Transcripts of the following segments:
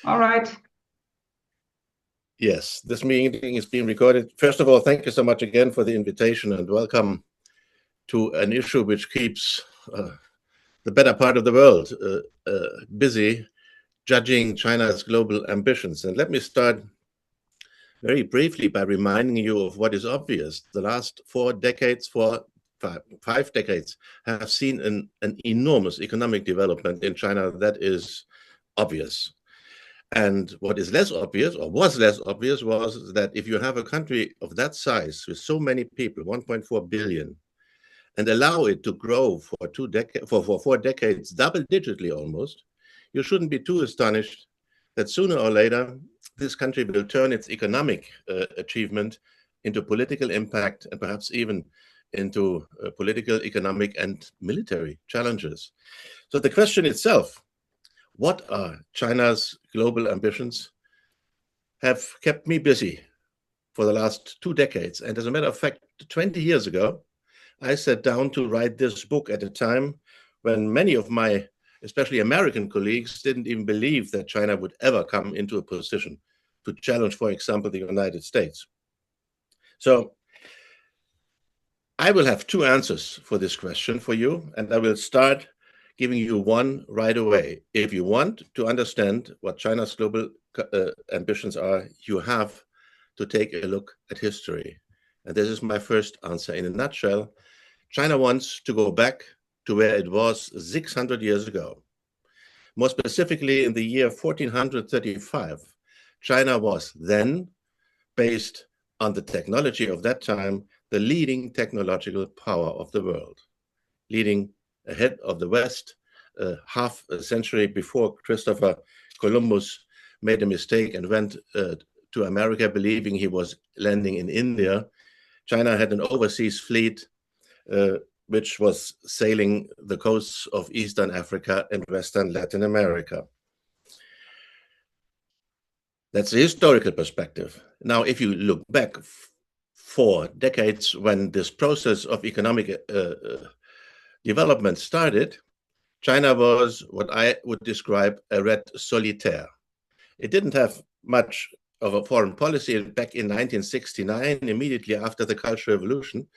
All right. Yes, this meeting is being recorded. First of all, thank you so much again for the invitation and welcome to an issue which keeps the better part of the world busy judging China's global ambitions. And let me start very briefly by reminding you of what is obvious. The last 5 decades have seen an enormous economic development in China that is obvious. And what is less obvious, or was less obvious, was that if you have a country of that size with so many people, 1.4 billion, and allow it to grow for 4 decades, double-digitally almost, you shouldn't be too astonished that sooner or later this country will turn its economic achievement into political impact and perhaps even into political, economic, and military challenges. So the question itself, what are China's global ambitions, have kept me busy for the last 2 decades. And as a matter of fact, 20 years ago, I sat down to write this book at a time when many of my, especially American colleagues, didn't even believe that China would ever come into a position to challenge, for example, the United States. So I will have 2 answers for this question for you, and I will start giving you one right away. If you want to understand what China's global ambitions are, you have to take a look at history. And this is my first answer. In a nutshell, China wants to go back to where it was 600 years ago. More specifically, in the year 1435, China was then, based on the technology of that time, the leading technological power of the world, leading ahead of the West. Half a century before Christopher Columbus made a mistake and went to America believing he was landing in India, China had an overseas fleet which was sailing the coasts of Eastern Africa and Western Latin America. That's the historical perspective. Now, if you look back 4 decades when this process of economic development started, China was what I would describe a red solitaire. It didn't have much of a foreign policy back in 1969, immediately after the Cultural Revolution.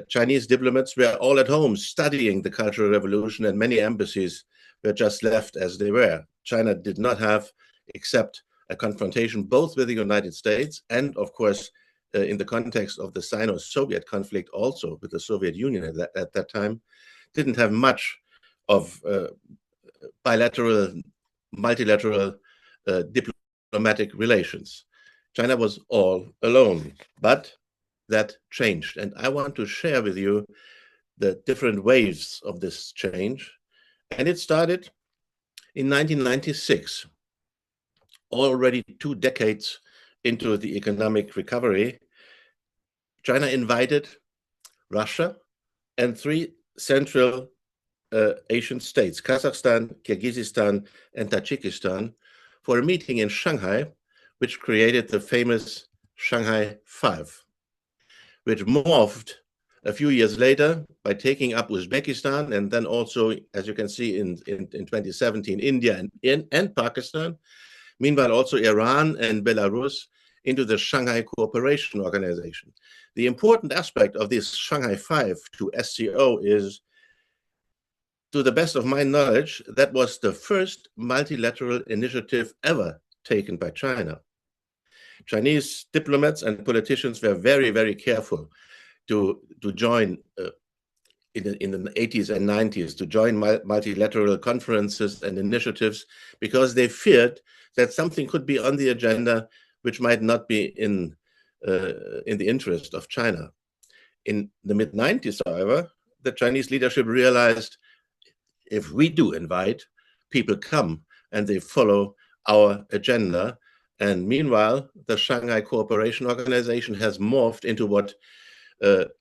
Chinese diplomats were all at home studying the Cultural Revolution, and many embassies were just left as they were. China did not have, except a confrontation both with the United States and, of course, in the context of the Sino-Soviet conflict, also with the Soviet Union at that time, didn't have much of bilateral, multilateral diplomatic relations. China was all alone, but that changed. And I want to share with you the different waves of this change. And it started in 1996, already 2 decades into the economic recovery. China invited Russia and 3 Central Asian states, Kazakhstan, Kyrgyzstan, and Tajikistan, for a meeting in Shanghai, which created the famous Shanghai Five, which morphed a few years later by taking up Uzbekistan, and then also, as you can see in 2017, India and Pakistan, meanwhile also Iran and Belarus, into the Shanghai Cooperation Organization. The important aspect of this Shanghai Five to SCO is, to the best of my knowledge, that was the first multilateral initiative ever taken by China. Chinese diplomats and politicians were very, very careful to join in the 80s and 90s, to join multilateral conferences and initiatives, because they feared that something could be on the agenda which might not be in the interest of China. In the mid-90s, however, the Chinese leadership realized, if we do invite, people come and they follow our agenda. And meanwhile, the Shanghai Cooperation Organization has morphed into what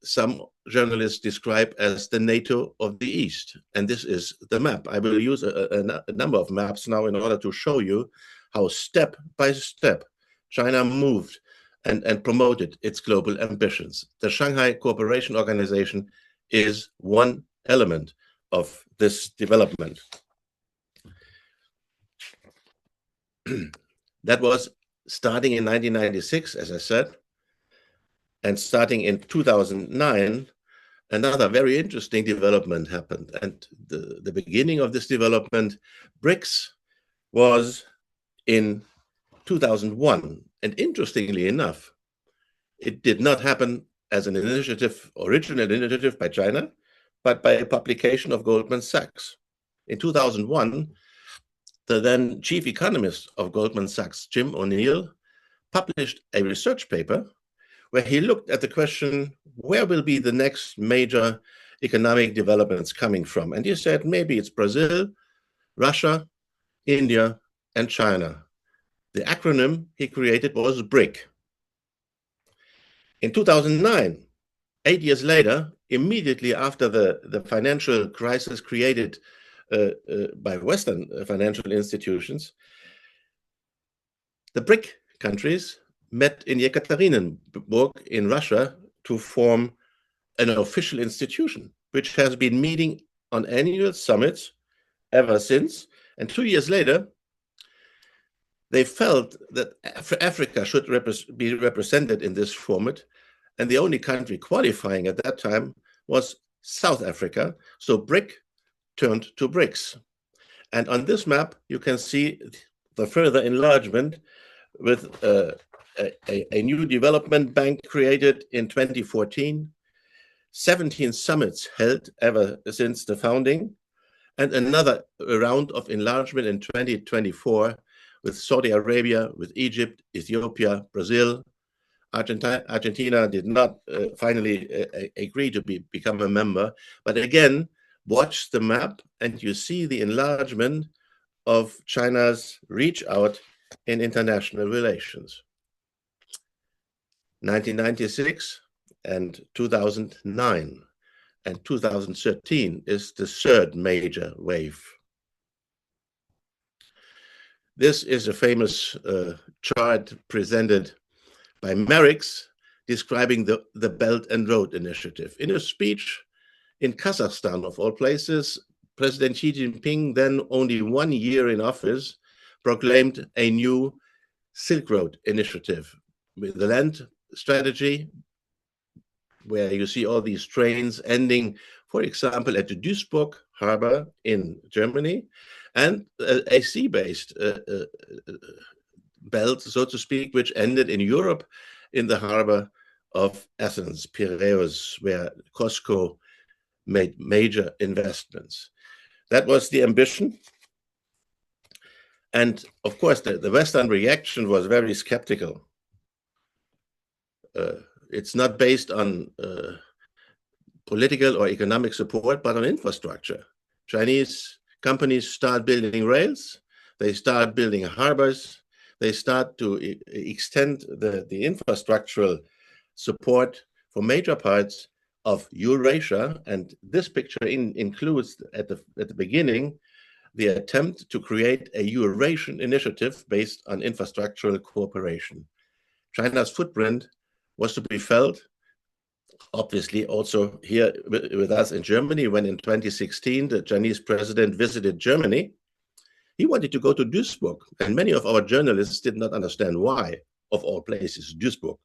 some journalists describe as the NATO of the East. And this is the map. I will use a number of maps now in order to show you how step by step China moved and promoted its global ambitions. The Shanghai Cooperation Organization is one element of this development. That was starting in 1996, as I said, and starting in 2009, another very interesting development happened. And the beginning of this development, BRICS, was in 2001. And interestingly enough, it did not happen as an initiative, original initiative by China, but by a publication of Goldman Sachs. In 2001, the then chief economist of Goldman Sachs, Jim O'Neill, published a research paper where he looked at the question, where will be the next major economic developments coming from? And he said, maybe it's Brazil, Russia, India, and China. The acronym he created was BRIC. In 2009, 8 years later, immediately after the financial crisis created by Western financial institutions, the BRIC countries met in Yekaterinburg in Russia to form an official institution, which has been meeting on annual summits ever since. And 2 years later, they felt that Africa should be represented in this format. And the only country qualifying at that time was South Africa. So BRIC turned to BRICS. And on this map, you can see the further enlargement with a new development bank created in 2014, 17 summits held ever since the founding, and another round of enlargement in 2024 with Saudi Arabia, with Egypt, Ethiopia, Brazil. Argentina did not finally agree to become a member. But again, watch the map and you see the enlargement of China's reach out in international relations. 1996 and 2009 and 2013 is the third major wave. This is a famous chart presented by Merix describing the Belt and Road Initiative. In a speech in Kazakhstan, of all places, President Xi Jinping, then only 1 year in office, proclaimed a new Silk Road Initiative with the land strategy, where you see all these trains ending, for example, at the Duisburg harbor in Germany, and a sea-based belt, so to speak, which ended in Europe in the harbor of Athens, Piraeus, where COSCO made major investments. That was the ambition. And of course, the Western reaction was very skeptical. It's not based on political or economic support, but on infrastructure. Chinese companies start building rails, they start building harbors, they start to extend the infrastructural support for major parts of Eurasia. And this picture includes at the beginning the attempt to create a Eurasian initiative based on infrastructural cooperation. China's footprint was to be felt, obviously, also here with us in Germany, when in 2016 the Chinese president visited Germany. He wanted to go to Duisburg, and many of our journalists did not understand why, of all places, Duisburg.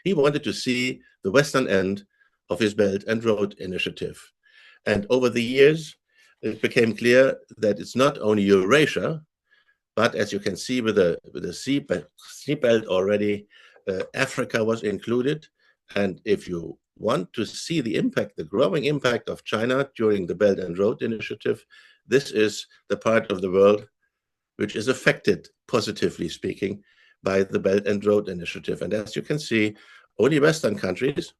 He wanted to see the western end of his Belt and Road Initiative. And over the years, it became clear that it's not only Eurasia, but as you can see with the sea belt already, Africa was included. And if you want to see the impact, the growing impact of China during the Belt and Road Initiative, this is the part of the world which is affected, positively speaking, by the Belt and Road Initiative. And as you can see, only Western countries,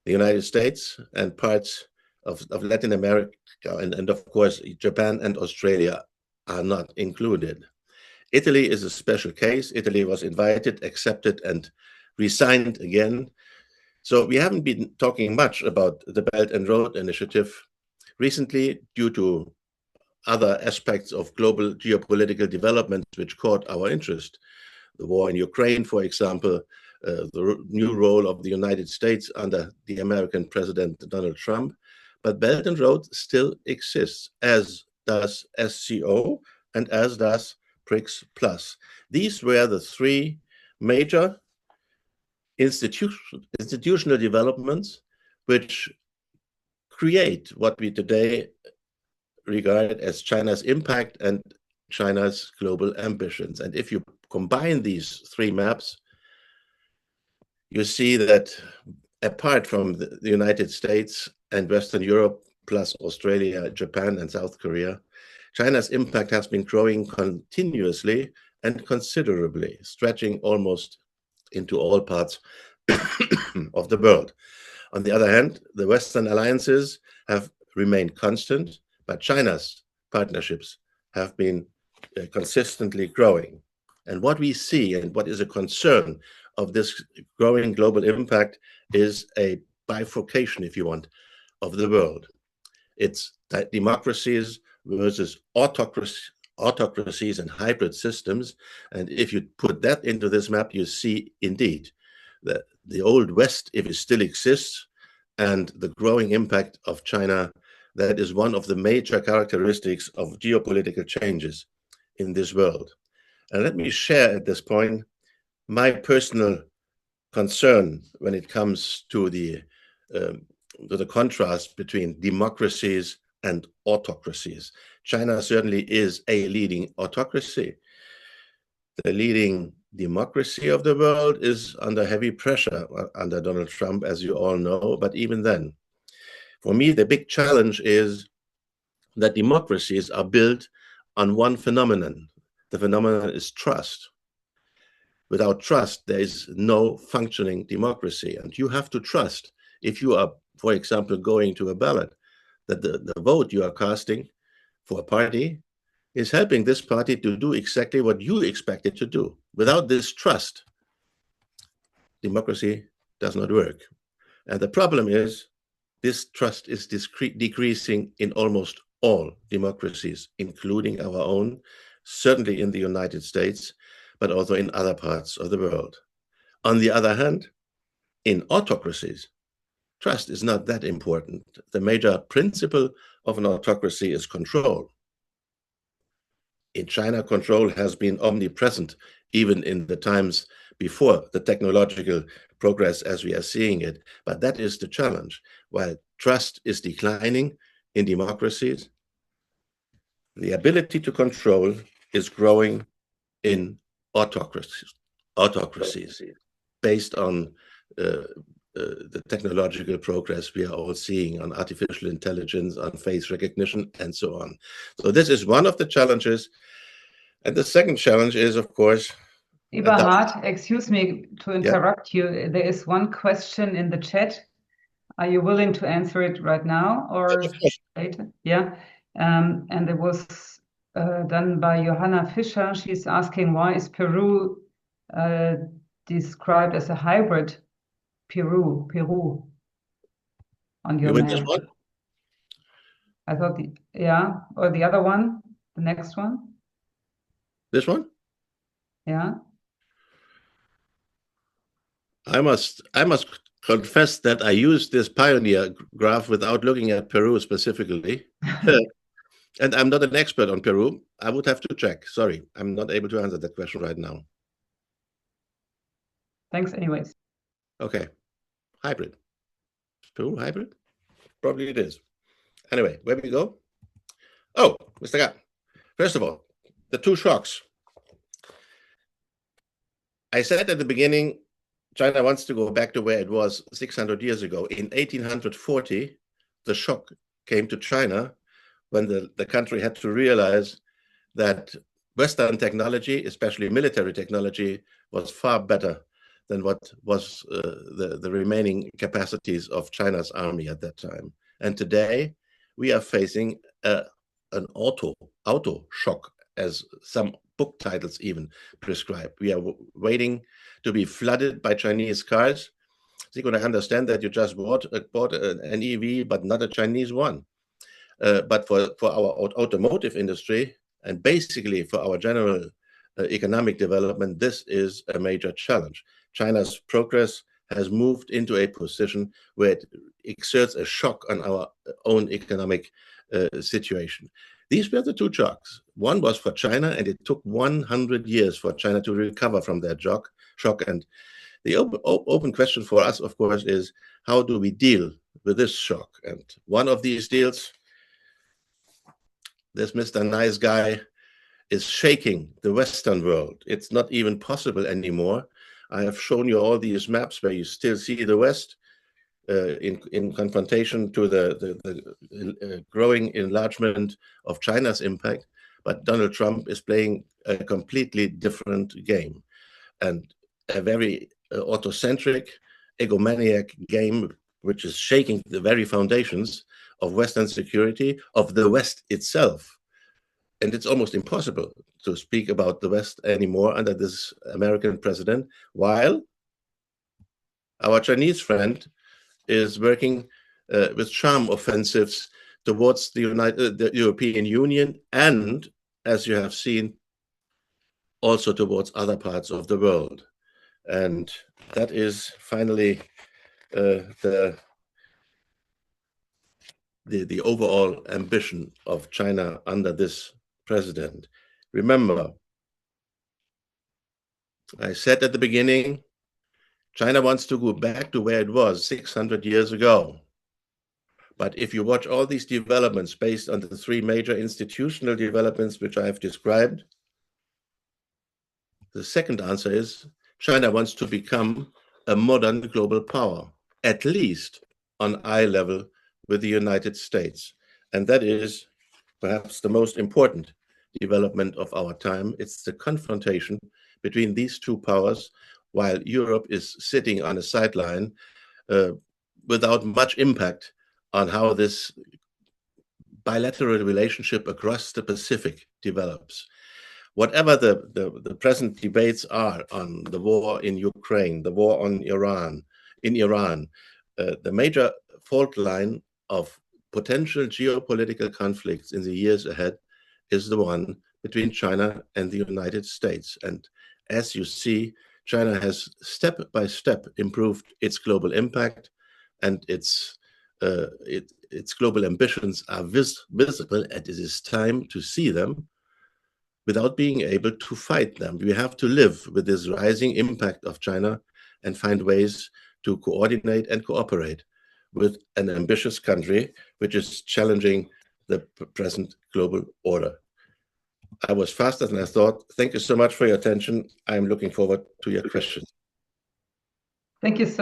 the United States and parts of Latin America, and of course, Japan and Australia are not included. Italy is a special case. Italy was invited, accepted, and resigned again. So we haven't been talking much about the Belt and Road Initiative recently due to other aspects of global geopolitical developments which caught our interest. The war in Ukraine, for example, the new role of the United States under the American President Donald Trump. But Belt and Road still exists, as does SCO and as does BRICS Plus. These were the three major institutional developments which create what we today regard as China's impact and China's global ambitions. And if you combine these three maps, you see that apart from the United States and Western Europe, plus Australia, Japan, and South Korea, China's impact has been growing continuously and considerably, stretching almost into all parts of the world. On the other hand, the Western alliances have remained constant, but China's partnerships have been consistently growing. And what we see and what is a concern of this growing global impact is a bifurcation, if you want, of the world. It's democracies versus autocracies and hybrid systems. And if you put that into this map, you see indeed that the old West, if it still exists, and the growing impact of China, that is one of the major characteristics of geopolitical changes in this world. And let me share at this point my personal concern when it comes to the contrast between democracies and autocracies. China certainly is a leading autocracy. The leading democracy of the world is under heavy pressure under Donald Trump, as you all know. But even then, for me, the big challenge is that democracies are built on one phenomenon. The phenomenon is trust. Without trust, there is no functioning democracy. And you have to trust, if you are, for example, going to a ballot, that the vote you are casting for a party is helping this party to do exactly what you expect it to do. Without this trust, democracy does not work. And the problem is, this trust is decreasing in almost all democracies, including our own, certainly in the United States, but also in other parts of the world. On the other hand, in autocracies, trust is not that important. The major principle of an autocracy is control. In China, control has been omnipresent, even in the times before the technological progress as we are seeing it. But that is the challenge. While trust is declining in democracies, the ability to control is growing in autocracies based on the technological progress we are all seeing on artificial intelligence, on face recognition, and so on. So this is one of the challenges. And the second challenge is, of course, Eberhard, excuse me to interrupt you. There is one question in the chat. Are you willing to answer it right now or later? Yeah. And it was done by Johanna Fischer. She's asking, why is Peru described as a hybrid Peru on your map? This one? I thought, or the other one, the next one. This one? Yeah. I must confess that I used this pioneer graph without looking at Peru specifically. And I'm not an expert on Peru. I would have to check. Sorry, I'm not able to answer that question right now. Thanks anyways. Okay. Hybrid. Is Peru hybrid? Probably it is. Anyway, where we go? Oh, Mr. Gott. First of all, the two shocks. I said at the beginning, China wants to go back to where it was 600 years ago. In 1840, the shock came to China when the country had to realize that Western technology, especially military technology, was far better than what was the remaining capacities of China's army at that time. And today, we are facing an auto shock, as some book titles even prescribe. We are waiting to be flooded by Chinese cars. So you're going to understand that you just bought an EV, but not a Chinese one. But for our automotive industry, and basically for our general economic development, this is a major challenge. China's progress has moved into a position where it exerts a shock on our own economic situation. These were the two shocks. One was for China, and it took 100 years for China to recover from that shock. And the open question for us, of course, is how do we deal with this shock? And one of these deals, this Mr. Nice Guy is shaking the Western world. It's not even possible anymore. I have shown you all these maps where you still see the West in confrontation to the growing enlargement of China's impact. But Donald Trump is playing a completely different game, and a very autocentric, egomaniac game, which is shaking the very foundations of Western security, of the West itself. And it's almost impossible to speak about the West anymore under this American president, while our Chinese friend is working with charm offensives towards the European Union, and, as you have seen, also towards other parts of the world. And that is finally the overall ambition of China under this president. Remember, I said at the beginning, China wants to go back to where it was 600 years ago. But if you watch all these developments based on the three major institutional developments which I have described, the second answer is China wants to become a modern global power, at least on eye level with the United States. And that is perhaps the most important development of our time. It's the confrontation between these two powers, while Europe is sitting on a sideline without much impact on how this bilateral relationship across the Pacific develops. Whatever the present debates are on the war in Ukraine, the war on Iran, the major fault line of potential geopolitical conflicts in the years ahead is the one between China and the United States. And as you see, China has step by step improved its global impact, and its global ambitions are visible, and it is time to see them without being able to fight them. We have to live with this rising impact of China and find ways to coordinate and cooperate with an ambitious country which is challenging the present global order. I was faster than I thought. Thank you so much for your attention. I'm looking forward to your questions. Thank you so